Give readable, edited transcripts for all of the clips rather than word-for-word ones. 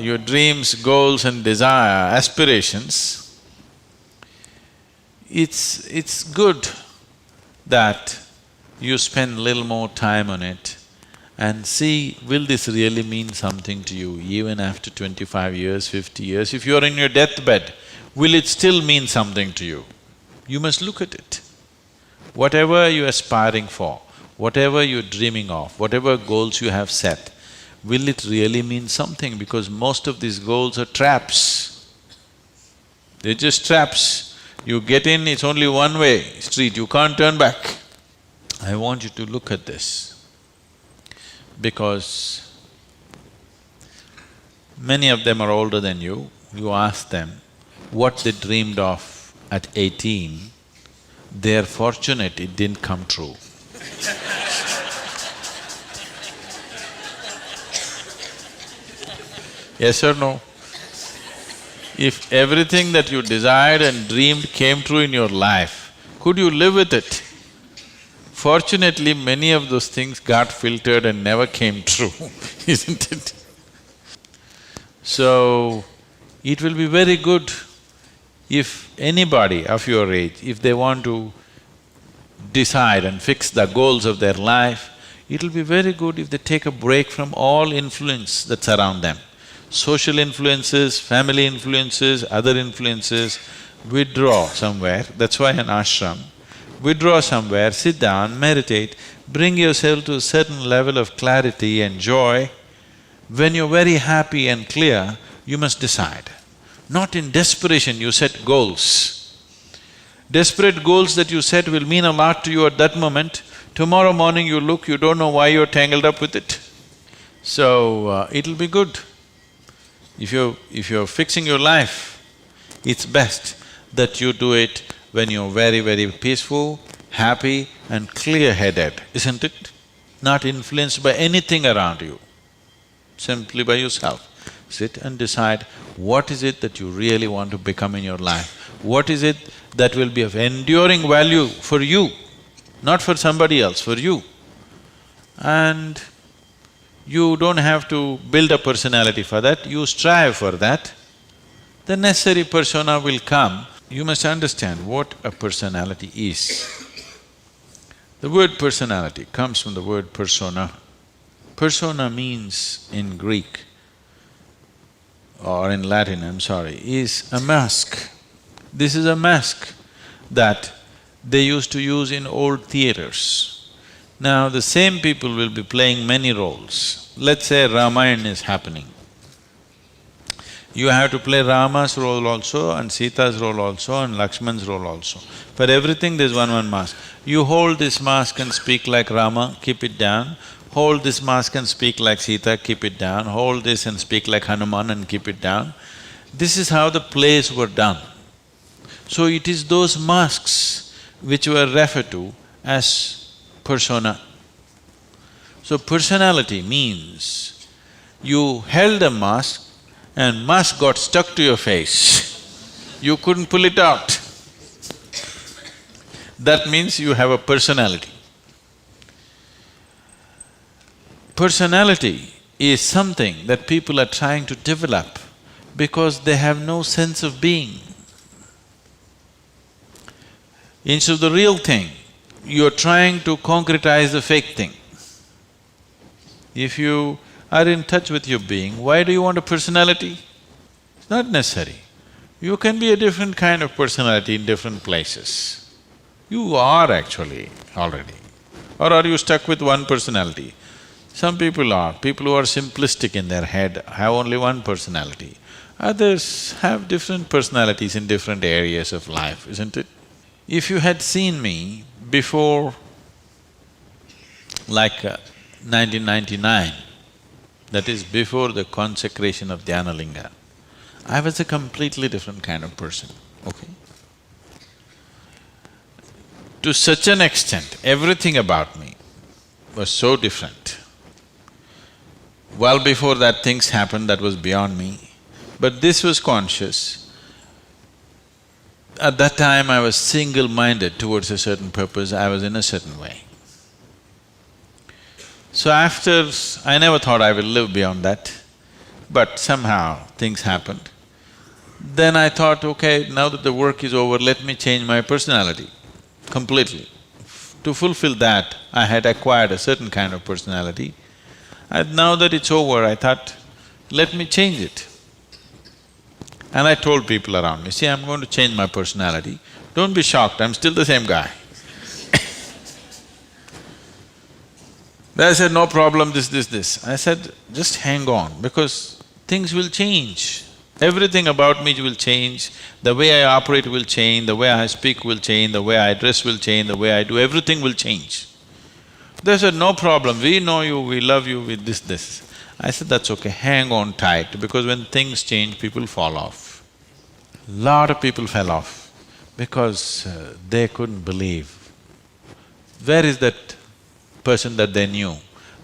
your dreams, goals and desire, aspirations, it's good that you spend little more time on it and see, will this really mean something to you even after 25 years, 50 years? If you're in your deathbed, will it still mean something to you? You must look at it. Whatever you're aspiring for, whatever you're dreaming of, whatever goals you have set, will it really mean something? Because most of these goals are traps. They're just traps. You get in, it's only one-way street, you can't turn back. I want you to look at this, because many of them are older than you. You ask them what they dreamed of at 18, they're fortunate it didn't come true. Yes or no? If everything that you desired and dreamed came true in your life, could you live with it? Fortunately, many of those things got filtered and never came true, isn't it? So, it will be very good if anybody of your age, if they want to decide and fix the goals of their life, it'll be very good if they take a break from all influence that's around them. Social influences, family influences, other influences, withdraw somewhere, that's why an ashram. Withdraw somewhere, sit down, meditate, bring yourself to a certain level of clarity and joy. When you're very happy and clear, you must decide. Not in desperation you set goals. Desperate goals that you set will mean a lot to you at that moment. Tomorrow morning you look, you don't know why you're tangled up with it. So, it'll be good. If you're fixing your life, it's best that you do it when you're very, very peaceful, happy and clear-headed, isn't it? Not influenced by anything around you, simply by yourself. Sit and decide what is it that you really want to become in your life. What is it that will be of enduring value for you, not for somebody else, for you. And you don't have to build a personality for that, you strive for that. The necessary persona will come. You must understand what a personality is. The word personality comes from the word persona. Persona means in Greek or in Latin, I'm sorry, is a mask. This is a mask that they used to use in old theaters. Now the same people will be playing many roles. Let's say Ramayana is happening. You have to play Rama's role also and Sita's role also and Lakshman's role also. For everything there's one mask. You hold this mask and speak like Rama, keep it down. Hold this mask and speak like Sita, keep it down. Hold this and speak like Hanuman and keep it down. This is how the plays were done. So it is those masks which were referred to as persona. So personality means you held a mask and mask got stuck to your face, you couldn't pull it out. That means you have a personality. Personality is something that people are trying to develop because they have no sense of being. Instead of the real thing, you're trying to concretize the fake thing. If you are in touch with your being, why do you want a personality? It's not necessary. You can be a different kind of personality in different places. You are actually already. Or are you stuck with one personality? Some people are. People who are simplistic in their head have only one personality. Others have different personalities in different areas of life, isn't it? If you had seen me before like 1999, that is before the consecration of Dhyanalinga, I was a completely different kind of person, okay? To such an extent, everything about me was so different. Well before that things happened that was beyond me, but this was conscious. At that time I was single-minded towards a certain purpose, I was in a certain way. So after… I never thought I will live beyond that. but somehow things happened. Then I thought, okay, now that the work is over, let me change my personality completely. To fulfill that, I had acquired a certain kind of personality. And now that it's over, I thought, let me change it. And I told people around me, see, I'm going to change my personality. Don't be shocked, I'm still the same guy. They said, no problem, this. I said, just hang on, because things will change. Everything about me will change, the way I operate will change, the way I speak will change, the way I dress will change, the way I do, everything will change. They said, no problem, we know you, we love you with this. I said, that's okay, hang on tight, because when things change, people fall off. Lot of people fell off because they couldn't believe. Where is that person that they knew?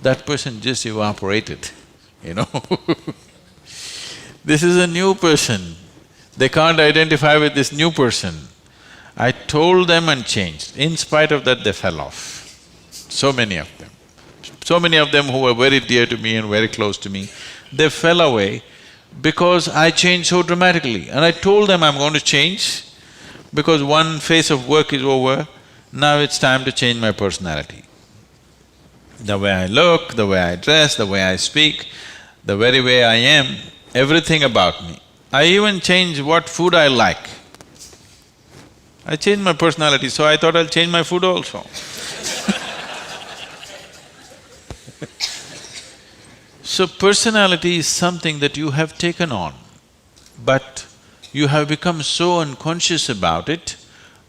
That person just evaporated, you know This is a new person, they can't identify with this new person. I told them and changed. In spite of that, they fell off. So many of them. So many of them who were very dear to me and very close to me, they fell away because I changed so dramatically. And I told them I'm going to change because one phase of work is over, now it's time to change my personality. The way I look, the way I dress, the way I speak, the very way I am, everything about me. I even changed what food I like. I changed my personality, so I thought I'll change my food also. So personality is something that you have taken on, but you have become so unconscious about it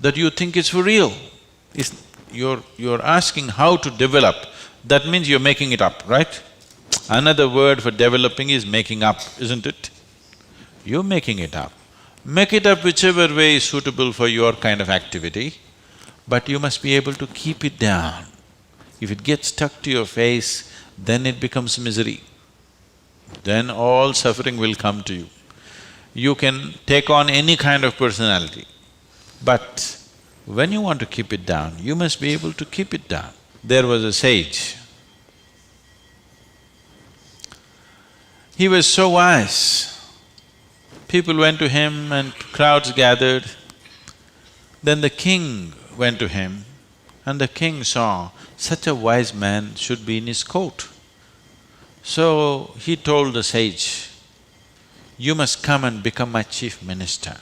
that you think it's for real. You're asking how to develop, that means you're making it up, right? Another word for developing is making up, isn't it? You're making it up. Make it up whichever way is suitable for your kind of activity, but you must be able to keep it down. If it gets stuck to your face, then it becomes misery. Then all suffering will come to you. You can take on any kind of personality, but when you want to keep it down, you must be able to keep it down. There was a sage. He was so wise. People went to him and crowds gathered. Then the king went to him and the king saw such a wise man should be in his court. So he told the sage, you must come and become my chief minister,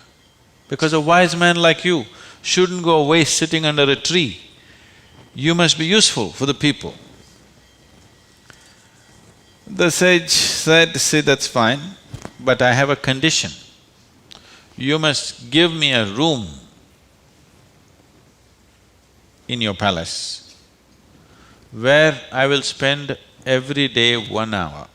because a wise man like you shouldn't go away sitting under a tree. You must be useful for the people. The sage said, see, that's fine, but I have a condition. You must give me a room in your palace where I will spend every day 1 hour.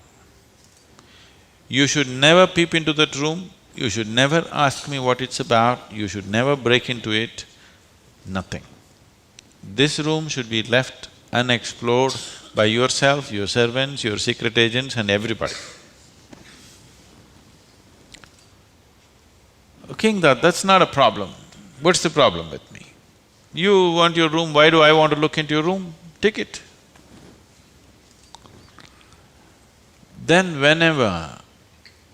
You should never peep into that room, you should never ask me what it's about, you should never break into it, nothing. This room should be left unexplored by yourself, your servants, your secret agents and everybody. King thought, that's not a problem. What's the problem with me? You want your room, why do I want to look into your room? Take it. Then whenever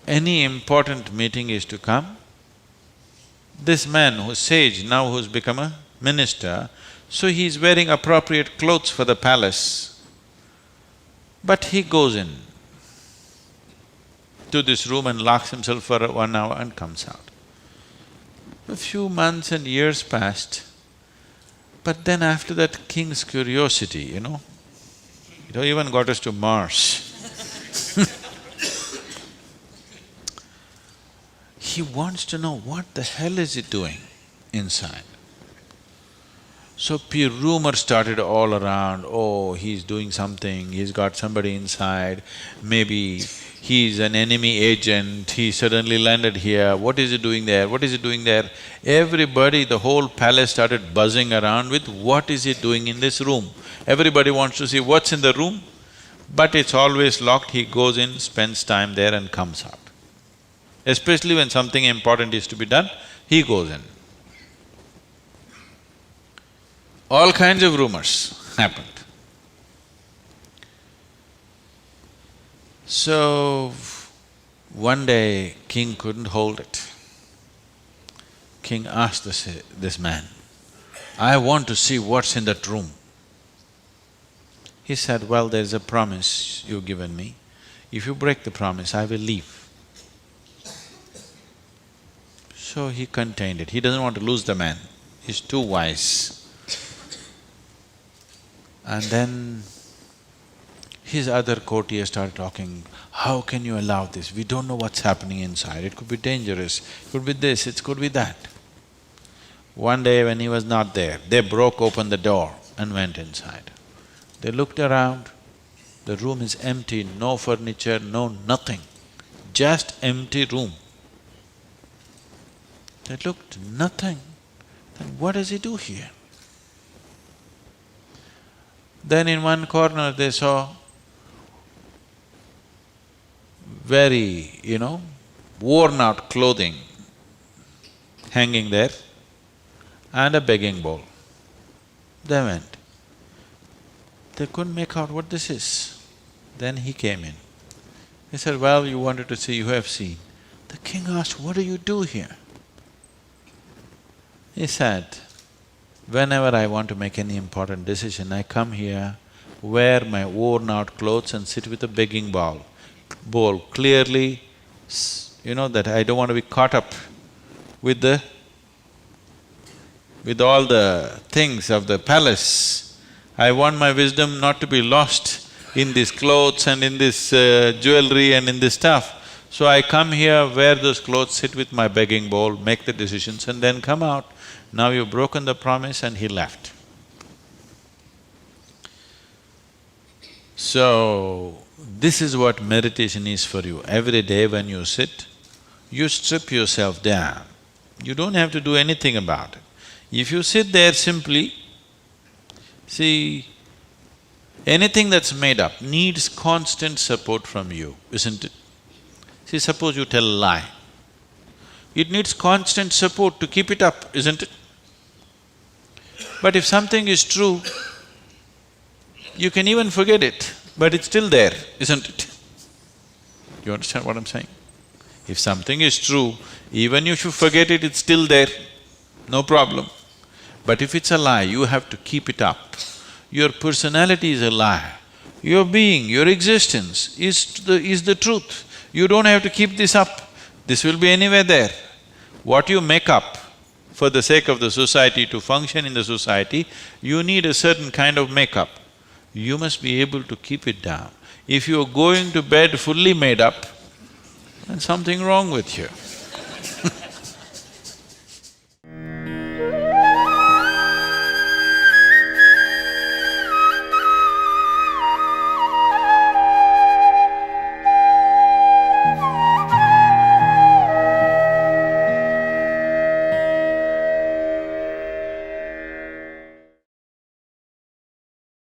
any important meeting is to come, this man who's sage, now who's become a minister, so he's wearing appropriate clothes for the palace, but he goes in to this room and locks himself for 1 hour and comes out. A few months and years passed, but then after that, king's curiosity, it even got us to Mars. He wants to know what the hell is he doing inside. So rumor started all around, oh, he's doing something, he's got somebody inside, maybe he's an enemy agent, he suddenly landed here, what is he doing there, what is he doing there? Everybody, the whole palace started buzzing around with what is he doing in this room. Everybody wants to see what's in the room, but it's always locked, he goes in, spends time there and comes out. Especially when something important is to be done, he goes in. All kinds of rumors happened. So, One day, king couldn't hold it. King asked this man, "I want to see what's in that room." He said, "Well, there's a promise you've given me. If you break the promise, I will leave." So he contained it. He doesn't want to lose the man. He's too wise. And then his other courtiers started talking, "How can you allow this? We don't know what's happening inside. It could be dangerous, it could be this, it could be that." One day when he was not there, they broke open the door and went inside. They looked around, the room is empty, no furniture, no nothing, just empty room. They looked, nothing. Then what does he do here? Then in one corner they saw very, worn out clothing hanging there and a begging bowl. They went. They couldn't make out what this is. Then he came in. He said, "Well, you wanted to see, you have seen." The king asked, "What do you do here?" He said, "Whenever I want to make any important decision, I come here, wear my worn-out clothes and sit with a begging bowl, clearly, that I don't want to be caught up with all the things of the palace. I want my wisdom not to be lost in these clothes and in this jewelry and in this stuff. So I come here, wear those clothes, sit with my begging bowl, make the decisions and then come out. Now you've broken the promise," and he left. So, this is what meditation is for you. Every day when you sit, you strip yourself down. You don't have to do anything about it. If you sit there simply, see, anything that's made up needs constant support from you, isn't it? See, suppose you tell a lie. It needs constant support to keep it up, isn't it? But if something is true, you can even forget it, but it's still there, isn't it? You understand what I'm saying? If something is true, even if you forget it, it's still there, no problem. But if it's a lie, you have to keep it up. Your personality is a lie. Your being, your existence is the truth. You don't have to keep this up. This will be anywhere there. What you make up for the sake of the society, to function in the society, you need a certain kind of makeup. You must be able to keep it down. If you're going to bed fully made up, then something wrong with you.